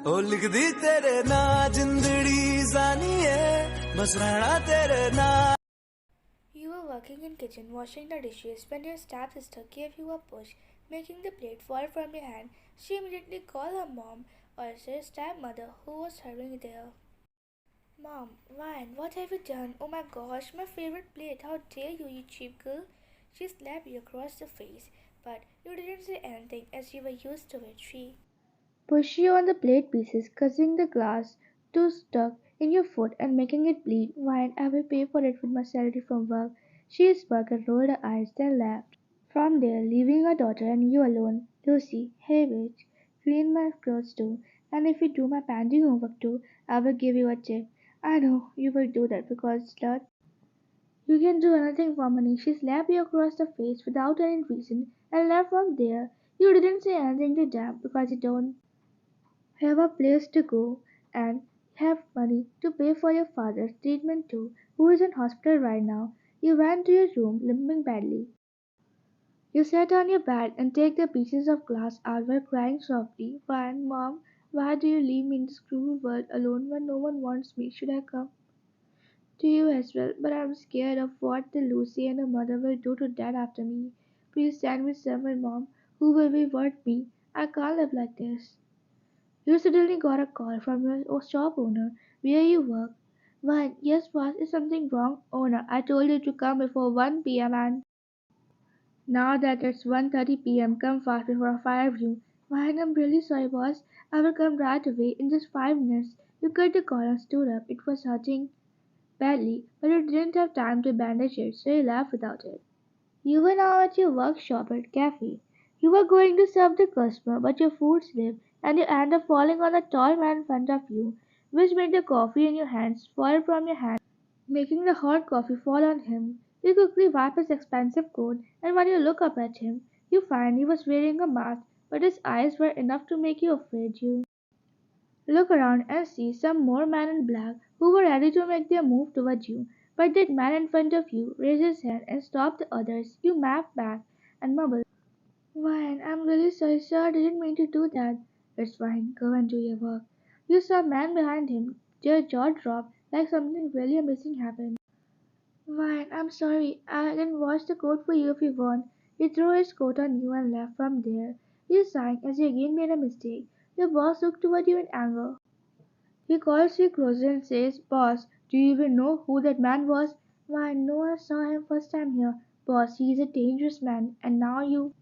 ओ लिख दी तेरे ना जिंदड़ी जानिए बस रहना तेरे ना. You were working in kitchen washing the dishes when your stepsister gave you a push, making the plate fall from your hand. She immediately called her mom or her stepmother who was serving there. Mom, Ryan, what have you done? Oh my gosh, my favorite plate. How dare you, you cheap girl? She slapped you across the face, but you didn't say anything as you were used to it. She pushed you on the plate pieces, causing the glass to stuck in your foot and making it bleed. Ryan, I will pay for it with my salary from work. She spoke and rolled her eyes, then laughed. From there, leaving her daughter and you alone, Lucy, hey bitch, clean my clothes too, and if you do my painting homework too, I will give you a tip. I know you will do that because slut. You can do anything for money. She slapped you across the face without any reason and left from there. You didn't say anything to them because you don't have a place to go and have money to pay for your father's treatment too, who is in hospital right now. You went to your room limping badly. You sat on your bed and take the pieces of glass out while crying softly. Why, Mom, why do you leave me in this cruel world alone when no one wants me? Should I come to you as well? But I'm scared of what the Lucy and her mother will do to Dad after me. Please send me someone, Mom, who will be worth me. I can't live like this. You suddenly got a call from your shop owner where you work. Why, yes, boss, is something wrong? Owner, I told you to come before 1 p.m. and now that it's 1:30 p.m., come fast before I fire you. Fine, I'm really sorry, boss. I will come right away in just 5 minutes. You cut the call and stood up. It was hurting badly, but you didn't have time to bandage it, so you left without it. You were now at your workshop at cafe. You were going to serve the customer, but your foot slipped, and you ended up falling on the tall man in front of you, which made the coffee in your hands fall from your hand, making the hot coffee fall on him. You quickly wipe his expensive coat, and when you look up at him, you find he was wearing a mask, but his eyes were enough to make you afraid. You look around and see some more men in black who were ready to make their move toward you. But that man in front of you raised his hand and stopped the others. You mapped back and mumbled, Fine, I'm really sorry, sir. I didn't mean to do that. It's fine. Go and do your work. You saw a man behind him. Their jaw dropped like something really amazing happened. Fine, I'm sorry. I can wash the coat for you if you want. He threw his coat on you and left from there. You sighed as you again made a mistake. Your boss looked toward you in anger. He calls you closer and says, Boss, do you even know who that man was? Why, no, I saw him first time here. Boss, he is a dangerous man, and now you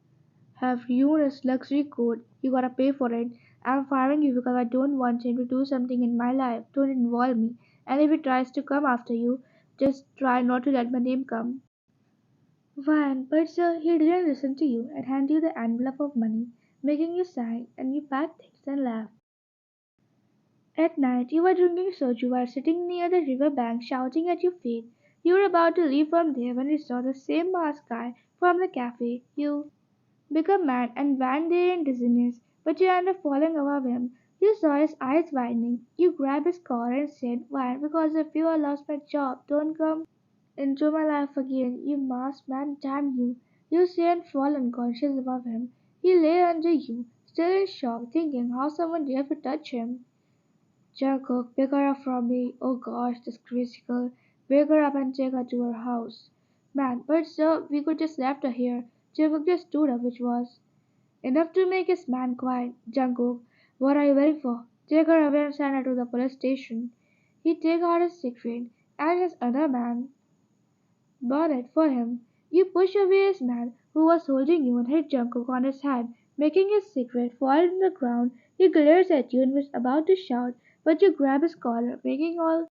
have ruined his luxury coat. You gotta pay for it. I'm firing you because I don't want him to do something in my life. Don't involve me. And if he tries to come after you, just try not to let my name come. Fine, but sir, he didn't listen to you and hand you the envelope of money, making you sigh, and you packed things and left. At night, you were drinking soju while sitting near the river bank shouting at your fate. You were about to leave from there when you saw the same masked guy from the cafe. You become mad and went there in dizziness, but you ended up falling above him. You saw his eyes widening. You grabbed his collar and said, Why? Because if you I lost my job, don't come into my life again, you masked man, damn you. You say and fall unconscious above him. He lay under you, still in shock, thinking how someone dared to touch him. Jungkook, pick her up from me. Oh gosh, this crazy girl. Wake her up and take her to her house. Man, but sir, we could just left her here. Jungkook just stood up, which was enough to make his man quiet. Jungkook, what are you waiting for? Take her away and send her to the police station. He take out his cigarette and his other man burn it for him. You push away his man who was holding you and hit Jungkook on his head, making his cigarette fall on the ground. He glares at you and was about to shout, but you grab his collar, making all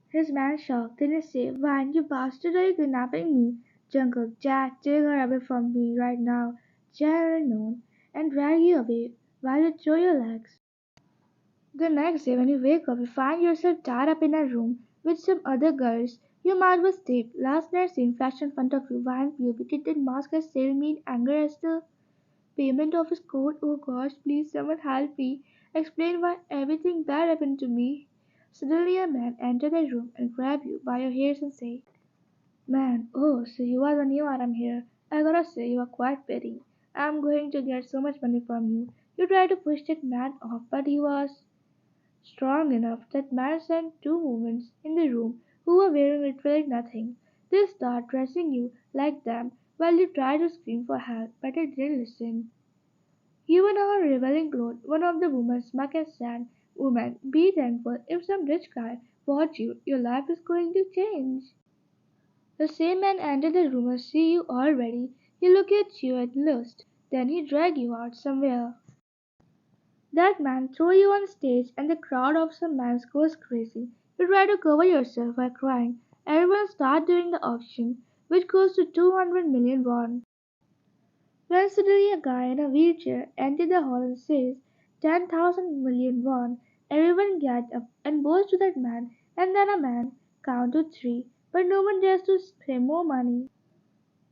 his man shocked. Then you say, Van, you bastard, are you kidnapping me? Jungkook, Jack, take her away from me right now. Jack known and drag you away while you throw your legs. The next day, when you wake up, you find yourself tied up in a room with some other girls. Your mouth was taped. Last night's scene flashed in front of you. Van puberty did mask as sailed me in anger as the payment of his coat. Oh gosh, please someone help me. Explain why everything bad happened to me. Suddenly a man entered the room and grabbed you by your hairs and said, Man, oh, so you are the new Adam here. I gotta say, you are quite pretty. I'm going to get so much money from you. You tried to push that man off, but he was strong enough that man sent two women in the room who were wearing literally nothing. They start dressing you like them while you try to scream for help, but they didn't listen. You were now in revealing clothes. One of the women smug and said, "Woman, be thankful if some rich guy bought you. Your life is going to change." The same man entered the room and see you all ready. He looked at you and lust. Then he dragged you out somewhere. That man threw you on stage and the crowd of some man goes crazy. You try to cover yourself by crying. Everyone starts during the auction, which goes to 200 million won. When suddenly a guy in a wheelchair enters the hall and says, 10,000 million won. Everyone gets up and bows to that man, and then a man count to three, but no one dares to say more money.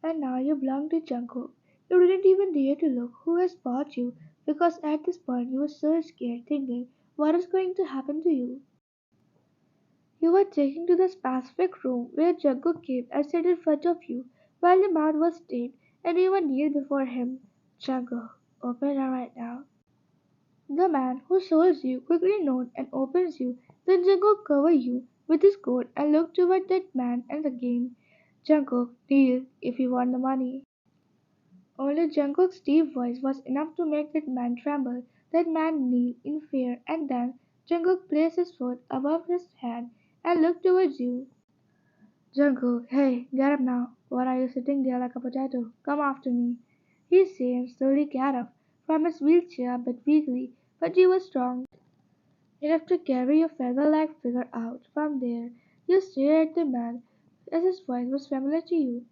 And now you belong to Jungkook. You didn't even dare to look who has bought you, because at this point you were so scared, thinking, what is going to happen to you? You were taken to the specific room where Jungkook came and sat in front of you, while the man was dead, and you were kneeled before him. Jungkook, open it right now. The man who sold you quickly nods and opens you. Then Jungkook covers you with his coat and looked toward that man and again. Jungkook, kneel if you want the money. Only Jungkook's deep voice was enough to make that man tremble. That man kneeled in fear, and then Jungkook placed his foot above his head and looked towards you. Jungkook, hey, get up now. What are you sitting there like a potato? Come after me. He said and slowly got up from his wheelchair a bit weakly, but he was strong enough to carry your feather-like figure out. From there, you stared at the man as his voice was familiar to you.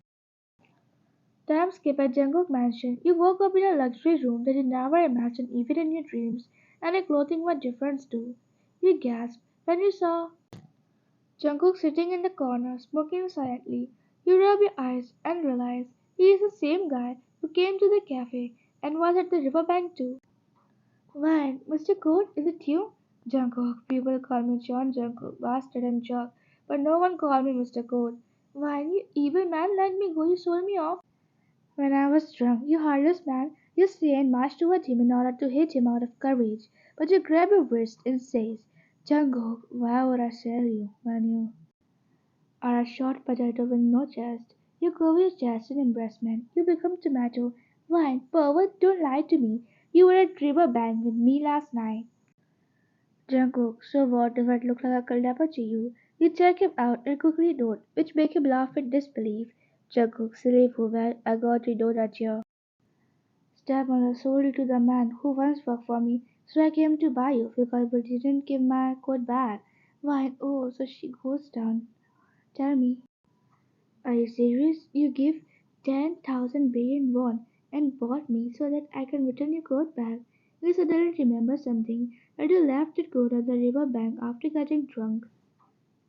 Time skip at Jungkook Mansion. You woke up in a luxury room that you never imagined even in your dreams, and your clothing was different too. You gasped when you saw Jungkook sitting in the corner, smoking silently. You rub your eyes and realize he is the same guy who came to the cafe and was at the riverbank too. Why, Mr. Code, is it you? Jungkook. People call me John Jungkook, bastard and jerk, but no one called me Mr. Code. Why, you evil man, let me go, you sold me off. When I was drunk, you heartless man, you say and march toward him in order to hit him out of courage, but you grab your wrist and says, Jungkook, why would I sell you when you are a short potato with no chest? You cover your chest in embarrassment. You become tomato. Why, pervert, don't lie to me. You were at Riverbank with me last night. Jungkook, so what if it looked like a kidnapper to you? You check him out and quickly note, which make him laugh in disbelief. Jungkook, silly fool, well, I got to know that you're stepmother sold you to the man who once worked for me, so I came to buy you because but you didn't give my coat back. Why, oh, so she goes down. Tell me, are you serious? You give 10,000 billion won and bought me so that I can return your coat back. You suddenly remember something, and you left it coat at the river bank after getting drunk.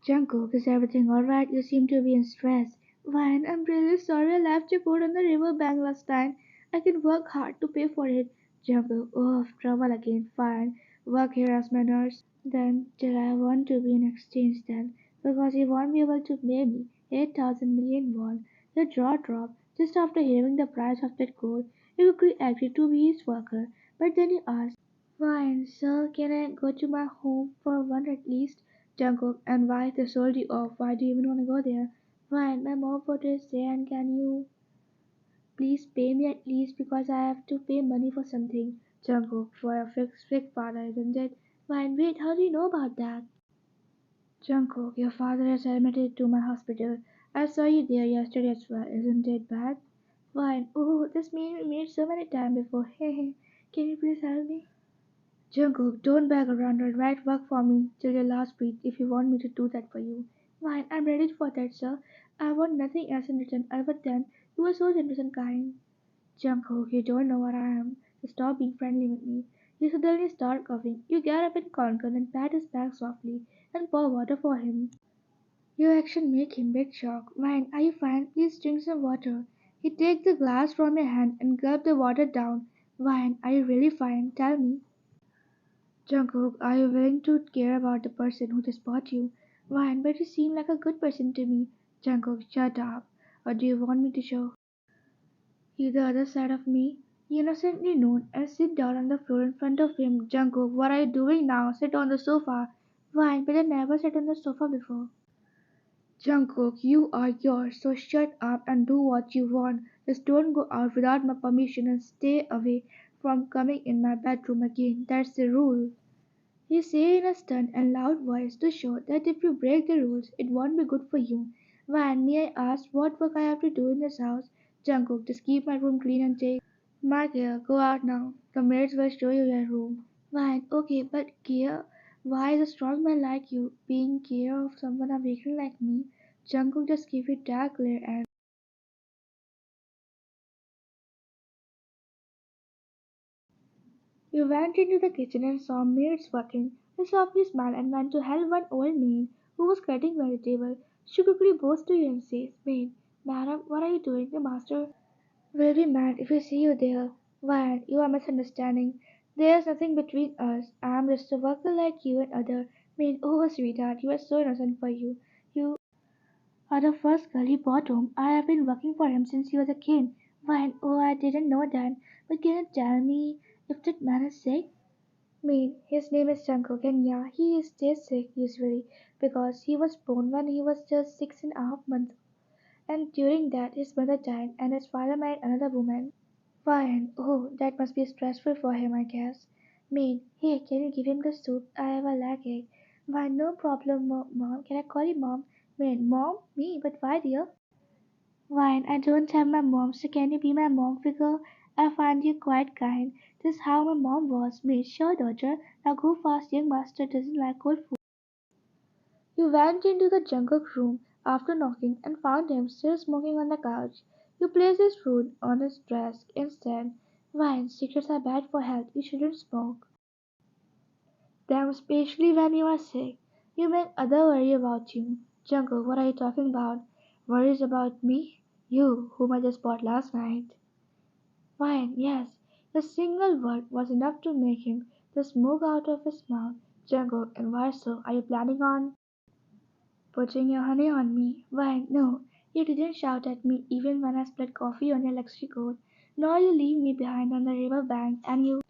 Jungkook, is everything alright? You seem to be in stress. Vine, I'm really sorry I left your coat on the river bank last time. I can work hard to pay for it. Jungkook, oh, trouble again. Fine. Work here as my nurse. Then, till I want to be in exchange then, because you won't be able to pay me 8,000 million won. Your jaw dropped just after hearing the price of that coat. You quickly agreed to be his worker, but then you asked, fine, sir, can I go to my home for one at least? Jungkook, and why they sold you off? Why do you even want to go there? Fine, my mom put it there, and can you please pay me at least because I have to pay money for something? Jungkook, for a fixed sick father, isn't it? Fine, wait, how do you know about that? Jungkook, your father is admitted to my hospital. I saw you there yesterday as well. Isn't it bad? Fine. Oh, this mean we met so many times before. Hey, can you please help me? Jungkook, don't beg around or write work for me till your last breath if you want me to do that for you. Fine, I'm ready for that, sir. I want nothing else in return other than you are so generous and kind. Jungkook, you don't know what I am. So stop being friendly with me. You suddenly start coughing. You get up and conquer and pat his back softly and pour water for him. Your action make him big shock. Fine, are you fine? Please drink some water. He takes the glass from your hand and gulp the water down. Fine, are you really fine? Tell me. Jungkook, are you willing to care about the person who just bought you? Fine, but you seem like a good person to me. Jungkook, shut up. Or do you want me to show you the other side of me? He innocently nodded and sit down on the floor in front of him. Jungkook, what are you doing now? Sit on the sofa. Why? But I never sat on the sofa before. Jungkook, you are yours, so shut up and do what you want. Just don't go out without my permission and stay away from coming in my bedroom again. That's the rule. He said in a stern and loud voice to show that if you break the rules, it won't be good for you. Van, may I ask what work I have to do in this house? Jungkook, just keep my room clean and take my care. Go out now. The maids will show you your room. Van, okay, but care? Why is a strong man like you being care of someone a weakling like me? Jungkook, just keep it dark clear and he went into the kitchen and saw maids working. He softly smiled and went to help one old maid who was cutting vegetables. She quickly bows to you and says, Maid, madam, what are you doing? The master will be mad if he see you there. Why, you are misunderstanding. There's nothing between us. I am just a worker like you and other. Maid, oh sweetheart, you are so innocent for you. You are the first girl he brought home. I have been working for him since he was a kid. Why, oh, I didn't know that. But can you tell me if that man is sick? Mean, his name is Jungkook, and yeah, he stays sick usually because he was born when he was just 6.5 months, and during that his mother died and his father married another woman. Fine, oh, that must be stressful for him, I guess. Mean, hey, can you give him the soup? I have a leg ache. Why, no problem, mom. Can I call you mom? Mean, mom? Me? But why, dear? Fine, I don't have my mom, so can you be my mom figure? I find you quite kind. This is how my mom was. Me, sure, daughter. Now go fast, young master doesn't like cold food. You went into the Jungkook room after knocking and found him still smoking on the couch. You placed his food on his desk instead. Wine, cigarettes are bad for health. You shouldn't smoke them, especially when you are sick. You make other worry about you. Jungkook, what are you talking about? Worries about me? You, whom I just bought last night. Wine, yes. The single word was enough to make him the smoke out of his mouth. Jungkook, and why so? Are you planning on putting your honey on me? Why, no. You didn't shout at me even when I spilled coffee on your luxury coat. Nor you leave me behind on the river bank, and you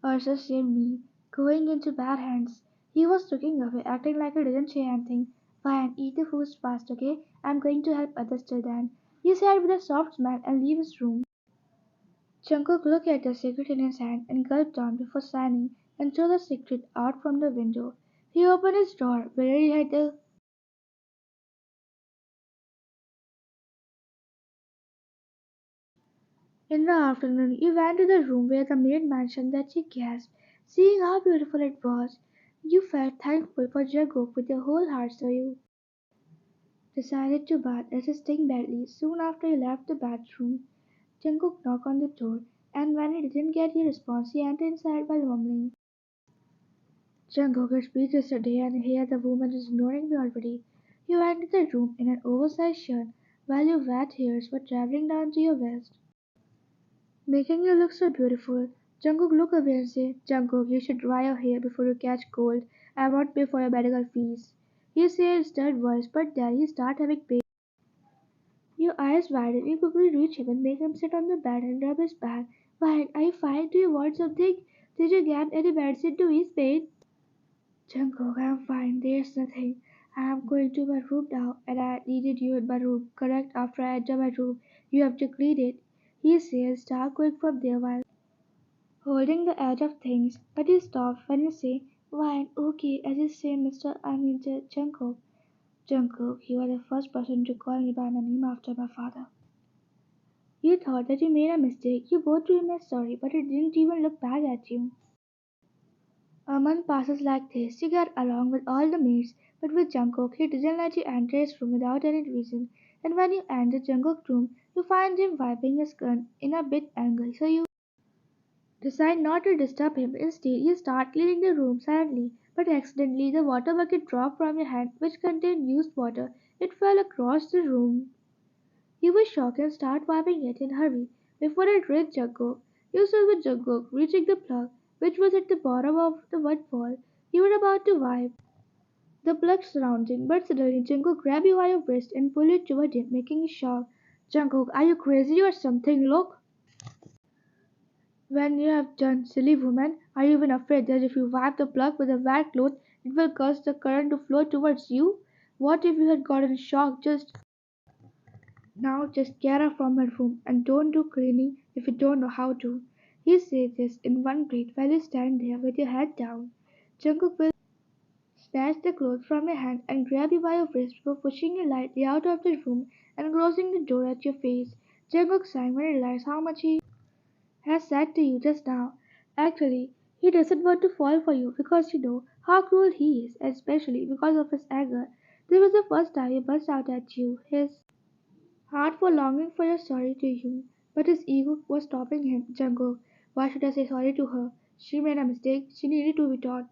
also saved me going into bad hands. He was looking away, acting like he didn't say anything. Fine, eat the food fast, okay? I'm going to help others till then. He said with a soft smile and leave his room. Jungkook looked at the cigarette in his hand and gulped down before signing and threw the cigarette out from the window. He opened his drawer where he had the In the afternoon, you went to the room where the maid mentioned that she gasped, seeing how beautiful it was. You felt thankful for Jungkook with your whole heart, so you decided to bath, assisting badly. Soon after you left the bathroom, Jungkook knocked on the door, and when he didn't get your response, he entered inside while mumbling. Jungkook is speechless today, and here the woman is ignoring me already. You entered the room in an oversized shirt, while your wet hairs were traveling down to your waist, making you look so beautiful. Jungkook looked away and said, Jungkook, you should dry your hair before you catch cold. I won't pay for your medical fees. He said in stirred voice, but then he started having pain. Your eyes widened. You quickly reached him and made him sit on the bed and rub his back. Why, are you fine? Do you want something? Did you get any medicine to ease pain? Jungkook, I'm fine. There's nothing. I'm going to my room now, and I needed you in my room. Correct after I enter my room, you have to clean it. He said, start going from there while holding the edge of things, but he stopped when you say, Fine, okay, as you say, Mr. I mean Jungkook. Jungkook, you are the first person to call me by my name after my father. You thought that you made a mistake. You both told me sorry, but it didn't even look back at you. A month passes like this. You get along with all the maids, but with Jungkook, he doesn't let you enter his room without any reason. And when you enter Jungkook's room, you find him wiping his gun in a bit angle, so you decide not to disturb him. Instead, you start cleaning the room silently, but accidentally the water bucket dropped from your hand, which contained used water. It fell across the room. You were shocked and started wiping it in a hurry before it reached Jungkook. You stood with Jungkook, reaching the plug, which was at the bottom of the wet wall. You were about to wipe the plug surrounding, but suddenly Jungkook grabbed you by your wrist and pulled you toward him, making you shout, Jungkook, are you crazy or something? Look! When you have done, silly woman, are you even afraid that if you wipe the plug with a wet cloth, it will cause the current to flow towards you? What if you had gotten shocked just now? Just get up from my room and don't do cleaning if you don't know how to. He says this in one breath while you stand there with your head down. Jungkook will snatch the cloth from your hand and grab you by your wrist before pushing you lightly out of the room and closing the door at your face. Jungkook sang when he realized how much he has said to you just now. Actually, he doesn't want to fall for you because you know how cruel he is, especially because of his anger. This was the first time he burst out at you, his heart for longing for your sorry to you, but his ego was stopping him. Jungkook, why should I say sorry to her? She made a mistake, she needed to be taught.